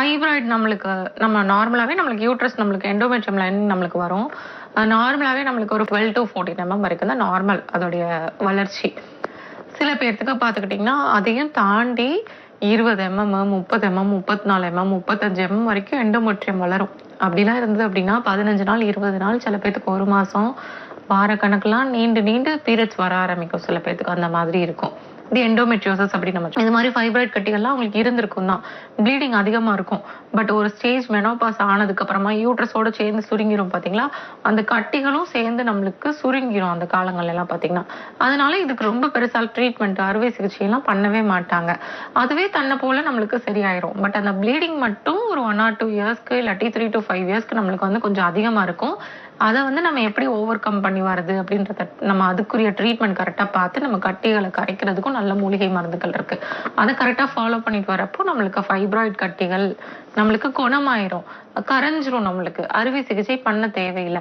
Fibroid நம்ம நார்மலாவே நம்மளுக்கு யூட்ரஸ் நம்மளுக்கு எண்டோமெட்ரியம் லைனிங் நம்மளுக்கு வரும். நார்மலாவே நம்மளுக்கு ஒரு 12 to 14 வரைக்கும் தான் நார்மல் அதோடைய வளர்ச்சி. சில பேர்த்துக்கு பார்த்துக்கிட்டிங்கன்னா, அதையும் தாண்டி 20 30 34 35 வரைக்கும் எண்டோமெட்ரியம் வளரும். அப்படிலாம் இருந்தது அப்படின்னா 15 நாள், 20 நாள், சில பேத்துக்கு 1 மாசம், வாரக்கணக்குலாம் நீண்டு நீண்டு பீரியட்ஸ் வர ஆரம்பிக்கும் சில பேத்துக்கு. அந்த மாதிரி இருக்கும். இது எண்டோமெட்ரியோசிஸ் அப்படி நம்ம இது மாதிரி ஃபைப்ராய்டு கட்டிகள்லாம் அவங்களுக்கு இருந்திருக்கும் தான். ப்ளீடிங் அதிகமா இருக்கும். பட் ஒரு ஸ்டேஜ் மெனோபாஸ் ஆனதுக்கு அப்புறமா யூட்ரஸோட சேர்ந்து சுருங்கிரும் பார்த்தீங்களா? அந்த கட்டிகளும் சேர்ந்து நம்மளுக்கு சுருங்கிரும் அந்த காலங்கள்ல எல்லாம் பார்த்தீங்கன்னா. அதனால இதுக்கு ரொம்ப பெருசா ட்ரீட்மெண்ட், அறுவை சிகிச்சைலாம் பண்ணவே மாட்டாங்க. அதுவே தன்னை போல நம்மளுக்கு சரியாயிரும். பட் அந்த ப்ளீடிங் மட்டும் ஒரு 1 or 2 இயர்ஸ்க்கு இல்லாட்டி 3 to 5 இயர்ஸ்க்கு நம்மளுக்கு வந்து கொஞ்சம் அதிகமா இருக்கும். அத வந்து நம்ம எப்படி ஓவர் கம் பண்ணி வரது அப்படின்றத நம்ம அதுக்குரிய ட்ரீட்மெண்ட் கரெக்ட்டா பார்த்து நம்ம கட்டிகள கரைக்கிறதுக்கும் நல்ல மூலிகை மருந்துகள் இருக்கு. அத கரெக்ட்டா ஃபாலோ பண்ணிட்டு வரப்போ நம்மளுக்கு ஃபைப்ராய்டு கட்டிகள் நம்மளுக்கு குணமாயிரும். கரைஞ்சிரும் நம்மளுக்கு. அறுவை சிகிச்சை பண்ண தேவையில்ல.